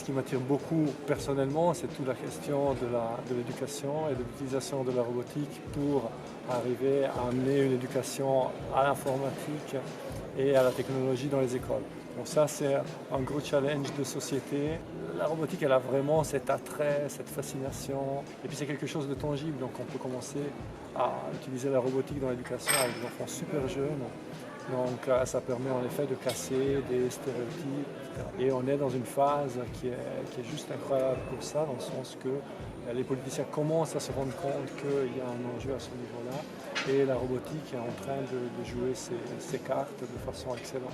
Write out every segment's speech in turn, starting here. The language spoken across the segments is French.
ce qui m'attire beaucoup personnellement, c'est toute la question de l'éducation et de l'utilisation de la robotique pour arriver à amener une éducation à l'informatique et à la technologie dans les écoles. Donc ça, c'est un gros challenge de société. La robotique, elle a vraiment cet attrait, cette fascination. Et puis c'est quelque chose de tangible, donc on peut commencer à utiliser la robotique dans l'éducation avec des enfants super jeunes. Donc ça permet en effet de casser des stéréotypes, etc. Et on est dans une phase qui est juste incroyable pour ça, dans le sens que les politiciens commencent à se rendre compte qu'il y a un enjeu à ce niveau-là. Et la robotique est en train de jouer ses cartes de façon excellente.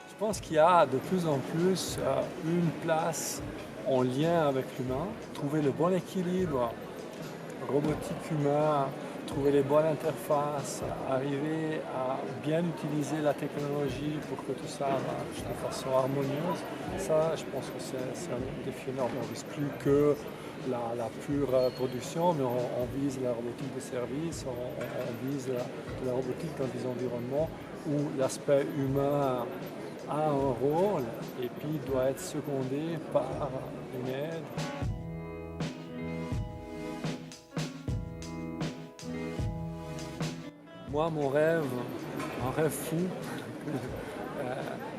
Je pense qu'il y a de plus en plus une place en lien avec l'humain, trouver le bon équilibre robotique-humain, trouver les bonnes interfaces, arriver à bien utiliser la technologie pour que tout ça marche de façon harmonieuse. Ça, je pense que c'est un défi énorme. On ne vise plus que la pure production, mais on vise la robotique de service, on vise la robotique dans des environnements où l'aspect humain a un rôle et puis doit être secondé par une aide. Moi, mon rêve, un rêve fou,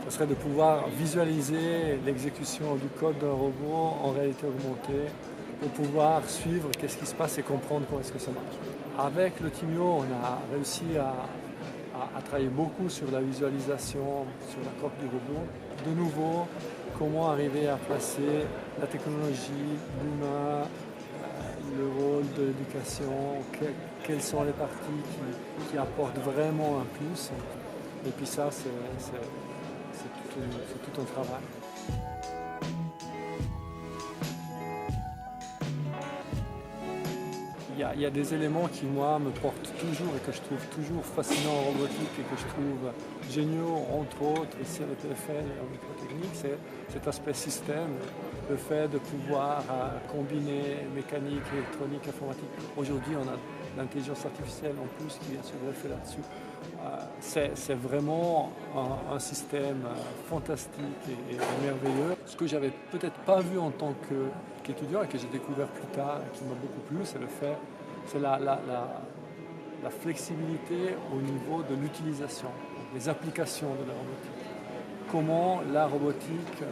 ce serait de pouvoir visualiser l'exécution du code d'un robot en réalité augmentée pour pouvoir suivre qu'est-ce qui se passe et comprendre comment est-ce que ça marche. Avec le Timio, on a réussi à travailler beaucoup sur la visualisation, sur la coque du robot. De nouveau, comment arriver à placer la technologie, l'humain, le rôle de l'éducation, quelles sont les parties qui apportent vraiment un plus. Et puis ça, c'est tout un travail. Il y a des éléments qui, moi, me portent toujours et que je trouve toujours fascinants en robotique et que je trouve géniaux, entre autres, ici avec TFL et en microtechnique, c'est cet aspect système, le fait de pouvoir combiner mécanique, électronique, informatique. Aujourd'hui, on a l'intelligence artificielle en plus qui vient se greffer là-dessus. C'est vraiment un système fantastique et merveilleux. Ce que j'avais peut-être pas vu en tant qu'étudiant et que j'ai découvert plus tard et qui m'a beaucoup plu, c'est la flexibilité au niveau de l'utilisation, les applications de la robotique. Comment la robotique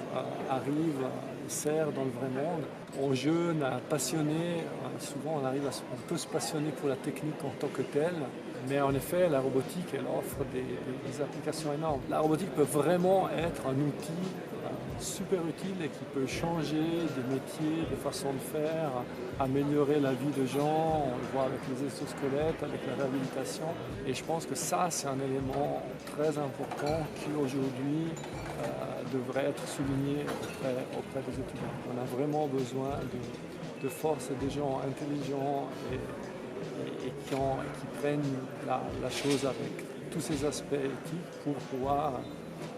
arrive, sert dans le vrai monde. En jeune, passionné, souvent on peut se passionner pour la technique en tant que telle, mais en effet la robotique elle offre des applications énormes. La robotique peut vraiment être un outil super utile et qui peut changer des métiers, des façons de faire, améliorer la vie de gens, on le voit avec les exosquelettes, avec la réhabilitation. Et je pense que ça, c'est un élément très important qui aujourd'hui devrait être souligné auprès des étudiants. On a vraiment besoin de force et des gens intelligents et qui prennent la chose avec tous ces aspects éthiques pour pouvoir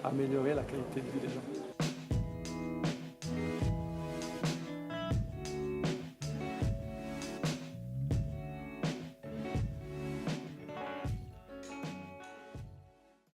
améliorer la qualité de vie des gens.